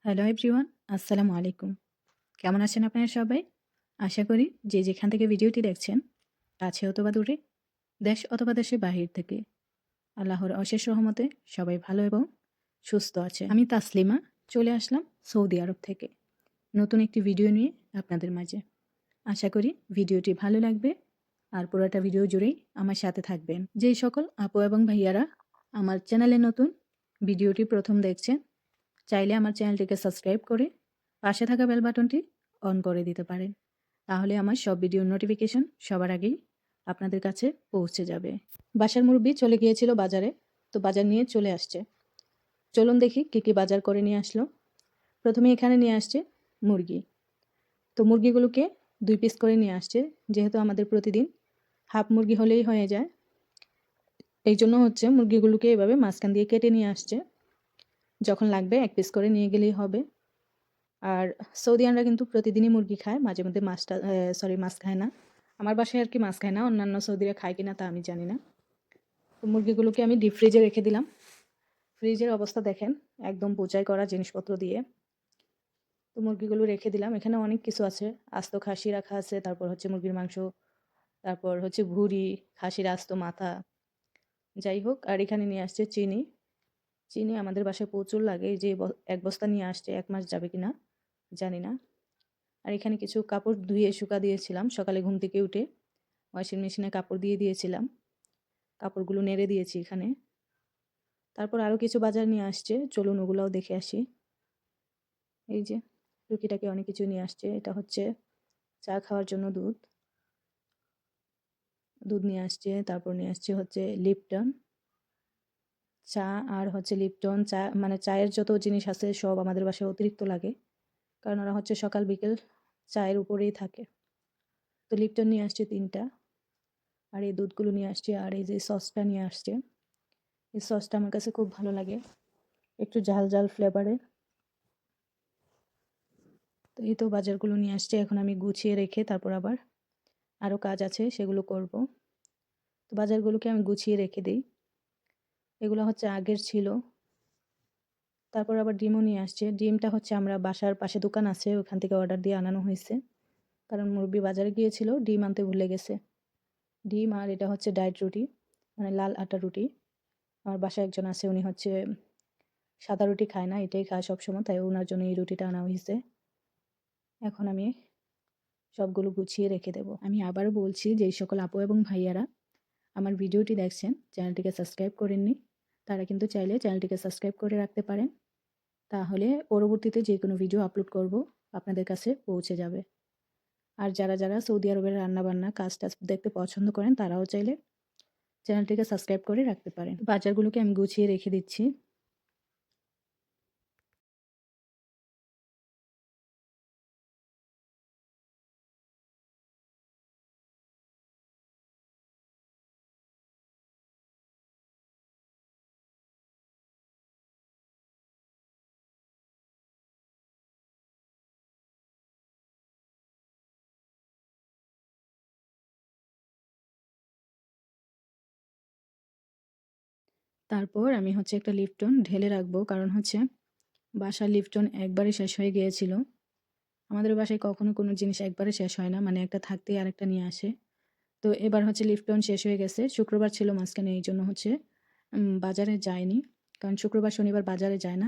Hello everyone, আসসালামু আলাইকুম। কেমন আছেন আপনারা সবাই? আশা করি যে যেখান থেকে ভিডিওটি দেখছেন, কাছে অথবা দূরে, দেশ অথবা দেশের বাহির থেকে আল্লাহর অশেষ রহমতে সবাই ভালো এবং সুস্থ আছে। আমি তাসলিমা চলে আসলাম সৌদি আরব থেকে নতুন একটি ভিডিও নিয়ে আপনাদের মাঝে। আশা করি ভিডিওটি ভালো লাগবে আর পুরোটা ভিডিও জুড়েই আমার সাথে থাকবেন। যেই সকল আপু এবং ভাইয়ারা আমার চ্যানেলে নতুন ভিডিওটি প্রথম দেখছেন, চাইলে আমার চ্যানেলটিকে সাবস্ক্রাইব করে পাশে থাকা বেল বাটনটি অন করে দিতে পারেন। তাহলে আমার সব ভিডিওর নোটিফিকেশন সবার আগেই আপনাদের কাছে পৌঁছে যাবে। বাসার মুরব্বি চলে গিয়েছিল বাজারে, তো বাজার নিয়ে চলে আসছে। চলুন দেখি কী কী বাজার করে নিয়ে আসলো। প্রথমে এখানে নিয়ে আসছে মুরগি। তো মুরগিগুলোকে 2 পিস করে নিয়ে আসছে, যেহেতু আমাদের প্রতিদিন হাফ মুরগি হলেই হয়ে যায়। এই জন্য হচ্ছে মুরগিগুলোকে এভাবে মাঝখান দিয়ে কেটে নিয়ে আসছে। যখন লাগবে 1 পিস করে নিয়ে গেলেই হবে। আর সৌদিয়ানরা কিন্তু প্রতিদিনই মুরগি খায়, মাঝে মধ্যে মাছ খায় না। আমার বাসায় আর কি মাছ খায় না, অন্যান্য সৌদিরা খায় কিনা তা আমি জানি না। তো মুরগিগুলোকে আমি ডিপ ফ্রিজে রেখে দিলাম। ফ্রিজের অবস্থা দেখেন, একদম বোঝাই করা জিনিসপত্র দিয়ে। তো মুরগিগুলো রেখে দিলাম। এখানে অনেক কিছু আছে, আস্ত খাসি রাখা আছে, তারপর হচ্ছে মুরগির মাংস, তারপর হচ্ছে ভুঁড়ি, খাসির আস্ত মাথা, যাই হোক। আর এখানে নিয়ে আসছে চিনি। চিনি আমাদের বাসায় প্রচুর লাগে, এই যে 1 বস্তা নিয়ে আসছে, 1 মাস যাবে কিনা জানি না। আর এখানে কিছু কাপড় ধুয়ে শুকা দিয়েছিলাম, সকালে ঘুম থেকে উঠে ওয়াশিং মেশিনে কাপড় দিয়ে দিয়েছিলাম, কাপড়গুলো নেড়ে দিয়েছি এখানে। তারপর আরও কিছু বাজার নিয়ে আসছে, চলুন ওগুলোও দেখে আসি। এই যে টুকিটাকি অনেক কিছু নিয়ে আসছে। এটা হচ্ছে চা খাওয়ার জন্য দুধ, দুধ নিয়ে আসছে। তারপর নিয়ে আসছে হচ্ছে লিপটন চা, আর হচ্ছে লিপটন চা, মানে চায়ের যত জিনিস আছে সব আমাদের বাসায় অতিরিক্ত লাগে, কারণ ওরা হচ্ছে সকাল বিকেল চায়ের উপরেই থাকে। তো লিপটন নিয়ে আসছে 3টা, আর এই দুধগুলো নিয়ে আসছে, আর এই যে সসটা নিয়ে আসছে। এই সসটা আমার কাছে খুব ভালো লাগে, একটু ঝাল ঝাল ফ্লেভারের। তো এই তো বাজারগুলো নিয়ে আসছে, এখন আমি গুছিয়ে রেখে তারপর আবার আরও কাজ আছে সেগুলো করব। তো বাজারগুলোকে আমি গুছিয়ে রেখে দিই, এগুলো হচ্ছে আগের ছিল। তারপর আবার ডিমও নিয়ে আসছে। ডিমটা হচ্ছে আমরা বাসার পাশে দোকান আছে, ওখান থেকে অর্ডার দিয়ে আনানো হয়েছে, কারণ মুরব্বি বাজারে গিয়েছিল, ডিম আনতে ভুলে গেছে। ডিম আর এটা হচ্ছে ডায়েট রুটি, মানে লাল আটা রুটি। আমার বাসায় একজন আছে, উনি হচ্ছে সাদা রুটি খায় না, এটাই খায় সবসময়, তাই ওনার জন্য এই রুটিটা আনা হয়েছে। এখন আমি সবগুলো গুছিয়ে রেখে দেব। আমি আবারও বলছি, যেই সকল আপু এবং ভাইয়ারা আমার ভিডিওটি দেখছেন, চ্যানেলটিকে সাবস্ক্রাইব করেননি, তারা কিন্তু চাইলে চ্যানেলটিকে সাবস্ক্রাইব করে রাখতে পারেন। তাহলে পরবর্তীতে যে কোনো ভিডিও আপলোড করব আপনাদের কাছে পৌঁছে যাবে। আর যারা সৌদি আরবের রান্নাবান্না কাজ-টাজ দেখতে পছন্দ করেন, তারাও চাইলে চ্যানেলটিকে সাবস্ক্রাইব করে রাখতে পারেন। বাজারগুলোকে আমি গুছিয়ে রেখে দিচ্ছি। তারপর আমি হচ্ছে একটা লিপটন ঢেলে রাখবো, কারণ হচ্ছে বাসার লিপটন একবারে শেষ হয়ে গিয়েছিল। আমাদের বাসায় কখনো কোনো জিনিস একবারে শেষ হয় না, মানে একটা থাকতেই আরেকটা নিয়ে আসে। তো এবার হচ্ছে লিপটন শেষ হয়ে গেছে। শুক্রবার ছিল মাঝখানে, এই জন্য হচ্ছে বাজারে যায়নি, কারণ শুক্রবার শনিবার বাজারে যায় না,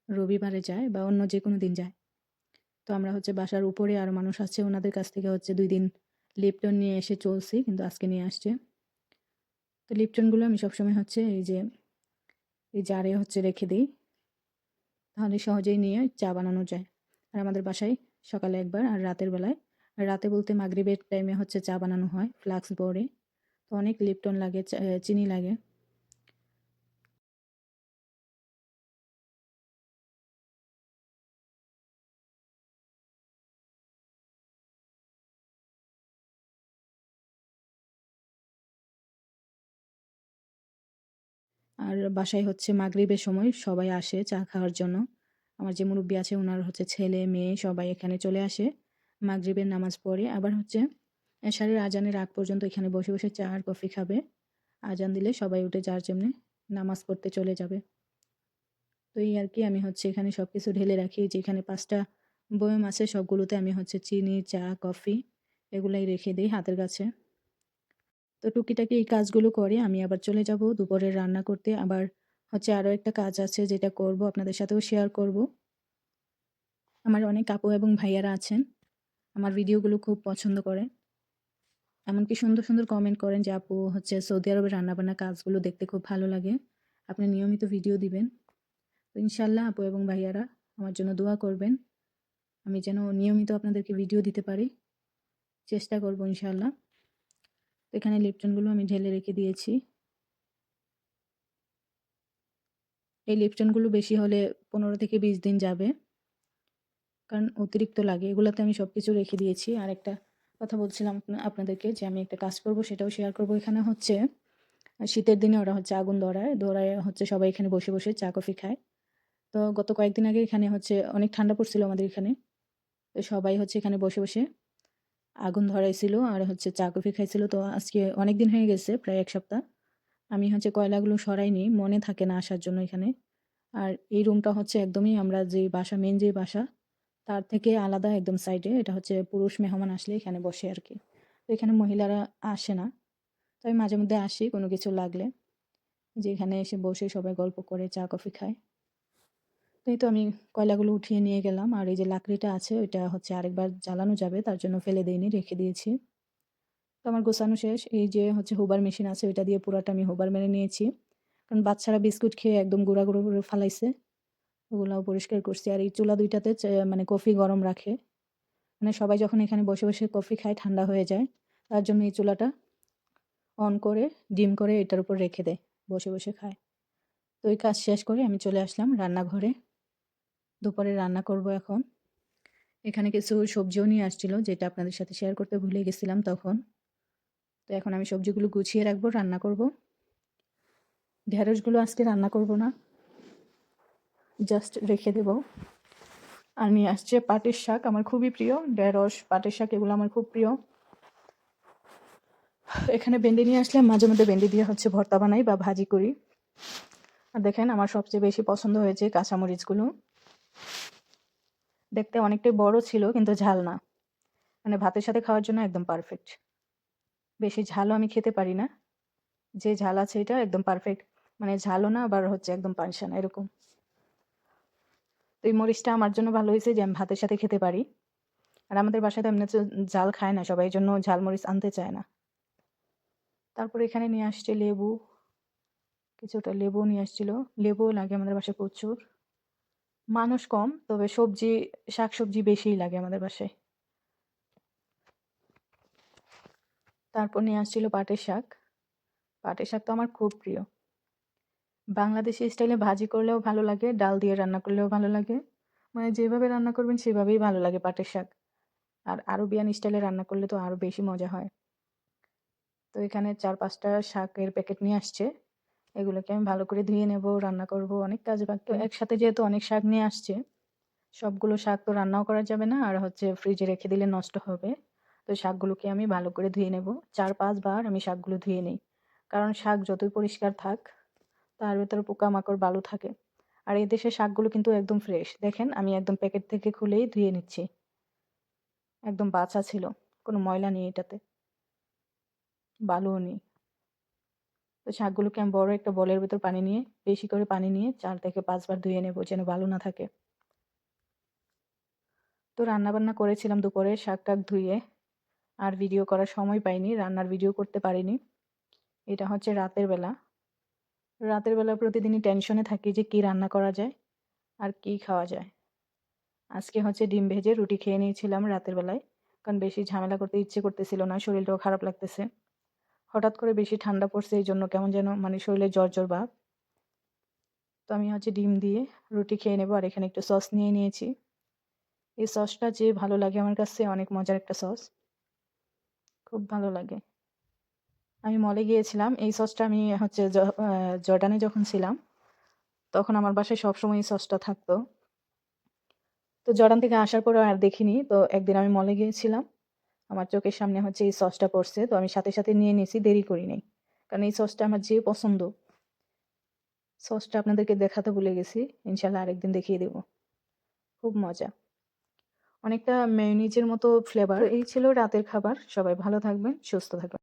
রবিবারে যায় বা অন্য যে কোনো দিন যায়। তো আমরা হচ্ছে বাসার উপরে আরও মানুষ আছে, ওনাদের কাছ থেকে হচ্ছে 2 দিন লিপটন নিয়ে এসে চলছি, কিন্তু আজকে নিয়ে আসছে। তো লিপটনগুলো আমি সবসময় হচ্ছে এই যে এই জারে হচ্ছে রেখে দিই, তাহলে সহজেই নিয়ে চা বানানো যায়। আর আমাদের বাসায় সকালে একবার আর রাতের বেলায়, আর রাতে বলতে মাগরিবের টাইমে হচ্ছে চা বানানো হয় ফ্লাক্স বোর্ডে। তো অনেক লিপটন লাগে, চিনি লাগে। আর বাসায় হচ্ছে মাগরিবের সময় সবাই আসে চা খাওয়ার জন্য। আমার যে মুরব্বি আছে ওনার হচ্ছে ছেলে মেয়ে সবাই এখানে চলে আসে মাগরিবের নামাজ পড়ে। আবার হচ্ছে এশারের আজানের আগ পর্যন্ত এখানে বসে বসে চা আর কফি খাবে। আজান দিলে সবাই উঠে যার যেমনি নামাজ পড়তে চলে যাবে। তো এই আর কি, আমি হচ্ছে এখানে সব কিছু ঢেলে রাখি। যেখানে 5টা বয়ম আছে সবগুলোতে আমি হচ্ছে চিনি, চা, কফি এগুলাই রেখে দিই হাতের কাছে। তো টুকিটাকি এই কাজগুলো করে আমি আবার চলে যাব দুপুরের রান্না করতে। আবার হচ্ছে আরও একটা কাজ আছে যেটা করব, আপনাদের সাথেও শেয়ার করব। আমার অনেক আপু এবং ভাইয়ারা আছেন, আমার ভিডিওগুলো খুব পছন্দ করেন। এমনকি সুন্দর, সুন্দর কমেন্ট করেন যে, "আপু হচ্ছে সৌদি আরবের রান্নাবান্না কাজগুলো দেখতে খুব ভালো লাগে। আপনি নিয়মিত ভিডিও দিবেন।" তো ইনশাআল্লাহ আপু এবং ভাইয়ারা আমার জন্য দোয়া করবেন। আমি যেন নিয়মিত আপনাদেরকে ভিডিও দিতে পারি। চেষ্টা করব ইনশাআল্লাহ। তো এখানে লিপটনগুলো আমি ঢেলে রেখে দিয়েছি। এই লিপটনগুলো বেশি হলে 15 থেকে 20 দিন যাবে। কারণ অতিরিক্ত লাগে। এগুলাতে আমি সবকিছু রেখে দিয়েছি। আরেকটা কথা বলছিলাম আপনাদেরকে যে আমি একটা কাজ করব, সেটাও শেয়ার করব। এখানে হচ্ছে শীতের দিনে ওরা হচ্ছে আগুন ধরায়। ধরায় হচ্ছে সবাই এখানে বসে, বসে চা কফি খায়। তো গত কয়েকদিন আগে এখানে হচ্ছে অনেক ঠান্ডা পড়ছিল আমাদের এখানে। তো সবাই হচ্ছে এখানে বসে, বসে আগুন ধরাইছিল আর হচ্ছে চা কফি খাইছিল। তো আজকে অনেকদিন হয়ে গেছে, প্রায় ১ সপ্তাহ। আমি হচ্ছে কয়লাগুলো সরাইনি, মনে থাকে না আসার জন্য এখানে। আর এই রুমটা হচ্ছে একদমই আমরা যে বাসা, মেইন যে বাসা তার থেকে আলাদা একদম সাইডে। এটা হচ্ছে পুরুষ মেহমান আসলে এখানে বসে আরকি। তো এখানে মহিলারা আসে না। তো আমি মাঝে মধ্যে আসি কোনো কিছু লাগলে। যে এখানে এসে বসে সবাই গল্প করে চা কফি খায়। তো এই তো আমি কয়লাগুলো উঠিয়ে নিয়ে গেলাম। আর এই যে লাকড়িটা আছে ওইটা হচ্ছে আরেকবার জ্বালানো যাবে, তার জন্য ফেলে দেইনি, রেখে দিয়েছি। তো আমার গোছানো শেষ। এই যে হচ্ছে হুবার মেশিন আছে ওইটা দিয়ে পুরাটা আমি হুবার মেরে নিয়েছি। কারণ বাচ্চারা বিস্কুট খেয়ে একদম গুঁড়া, গুঁড়ো করে ফালাইছে। ওগুলাও পরিষ্কার করছি। আর এই চুলা ২ টাতে মানে কফি গরম রাখে। মানে সবাই যখন এখানে বসে, বসে কফি খায় ঠান্ডা হয়ে যায়। তার জন্য এই চুলাটা অন করে ডিম করে এটার উপর রেখে দেয়। বসে, বসে খায়। তো এই কাজ শেষ করে আমি চলে আসলাম রান্নাঘরে। দুপুরে রান্না করব এখন। এখানে কিছু সবজিও নিয়ে আসছিল যেটা আপনাদের সাথে শেয়ার করতে ভুলে গেছিলাম তখন। তো এখন আমি সবজিগুলো গুছিয়ে রাখবো, রান্না করব। ঢেঁড়সগুলো আজকে রান্না করব না, জাস্ট রেখে দেব। আর নিয়ে আসছে পাটের শাক, আমার খুবই প্রিয়। ঢেঁড়স, পাটের শাক এগুলো আমার খুব প্রিয়। এখানে ভেন্ডি নিয়ে আসলে মাঝে মধ্যে ভেন্ডি দিয়ে হচ্ছে ভর্তা বানাই বা ভাজি করি। আর দেখেন আমার সবচেয়ে বেশি পছন্দ হয়েছে কাঁচামরিচগুলো। দেখতে অনেকটাই বড় ছিল কিন্তু ঝাল না। মানে ভাতের সাথে খাওয়ার জন্য একদম পারফেক্ট। বেশি ঝালও আমি খেতে পারি না। যে ঝাল আছে এটা একদম পারফেক্ট। মানে ঝালও না আবার হচ্ছে একদম পানসা না, এরকম। তো এই মরিচটা আমার জন্য ভালো হয়েছে যে আমি ভাতের সাথে খেতে পারি। আর আমাদের বাসায় তো এমনিতে ঝাল খায় না সবাই, এজন্য ঝাল মরিচ আনতে চায় না। তারপর এখানে নিয়ে আসছে লেবু, কিছুটা লেবু নিয়ে আসছিল। লেবুও লাগে আমাদের বাসায় প্রচুর। মানুষ কম, তবে সবজি, শাকসবজি বেশিই লাগে আমাদের বাসায়। তারপর নিয়ে আসছিল পাটের শাক। পাটের শাক তো আমার খুব প্রিয়। বাংলাদেশি স্টাইলে ভাজি করলেও ভালো লাগে, ডাল দিয়ে রান্না করলেও ভালো লাগে। মানে যেভাবে রান্না করবেন সেভাবেই ভালো লাগে পাটের শাক। আর আরবিয়ান স্টাইলে রান্না করলে তো আরো বেশি মজা হয়। তো এখানে ৪-৫টা শাকের প্যাকেট নিয়ে আসছে। এগুলোকে আমি ভালো করে ধুয়ে নেব, রান্না করব, অনেক কাজ বাকি। তো একসাথে যেহেতু অনেক শাক নিয়ে আসছে, সবগুলো শাক তো রান্নাও করা যাবে না আর হচ্ছে ফ্রিজে রেখে দিলে নষ্ট হবে। তো শাকগুলোকে আমি ভালো করে ধুয়ে নেব। ৪-৫ বার আমি শাকগুলো ধুয়ে নেই। কারণ শাক যতই পরিষ্কার থাক তার ভেতরে পোকামাকড় বালু থাকে। আর এই দেশের শাকগুলো কিন্তু একদম ফ্রেশ। দেখেন আমি একদম প্যাকেট থেকে খুলেই ধুয়ে নিচ্ছি। একদম বাছা ছিল। কোনো ময়লা নেই এটাতে। বালুও নেই। তো শাকগুলোকে আমি বড় একটা বলের ভেতর পানি নিয়ে, বেশি করে পানি নিয়ে ৪ থেকে ৫ বার ধুয়ে নেব যেন বালু না থাকে। তো রান্নাবান্না করেছিলাম দুপুরে শাক-টাক ধুয়ে। আর ভিডিও করার সময় পাইনি, রান্নার ভিডিও করতে পারিনি। এটা হচ্ছে রাতের বেলা। রাতের বেলা প্রতিদিনই টেনশনে থাকি যে কি রান্না করা যায় আর কি খাওয়া যায়। আজকে হচ্ছে ডিম ভেজে রুটি খেয়ে নিয়েছিলাম রাতের বেলায়। কারণ বেশি ঝামেলা করতে ইচ্ছে করতেছিল না, শরীরটাও খারাপ লাগতেছে। হঠাৎ করে বেশি ঠান্ডা পড়ছে এইজন্য কেমন যেন মানে শরীরে জ্বর, জ্বর ভাব। তো আমি হচ্ছে ডিম দিয়ে রুটি খেয়ে নেব। আর এখানে একটু সস নিয়ে নিয়েছি। এই সসটা যে ভালো লাগে আমার কাছে, অনেক মজার একটা সস। খুব ভালো লাগে। আমি মলে গিয়েছিলাম। এই সসটা আমি হচ্ছে জর্ডানে যখন ছিলাম, তখন আমার বাসায় সবসময় এই সসটা থাকতো। তো জর্ডান থেকে আসার পরেও আর দেখিনি। তো একদিন আমি মলে গিয়েছিলাম। আমার চোখের সামনে হচ্ছে এই সসটা পড়ছে। তো আমি সাথে, সাথে নিয়ে নিয়েছি, দেরি করি নাই। কারণ এই সসটা আমার যে পছন্দ। সসটা আপনাদেরকে দেখাতে ভুলে গেছি, ইনশাল্লাহ আরেকদিন দেখিয়ে দেব। খুব মজা, অনেকটা মেয়োনিজের মতো ফ্লেভার। এই ছিল রাতের খাবার। সবাই ভালো থাকবেন, সুস্থ থাকবেন।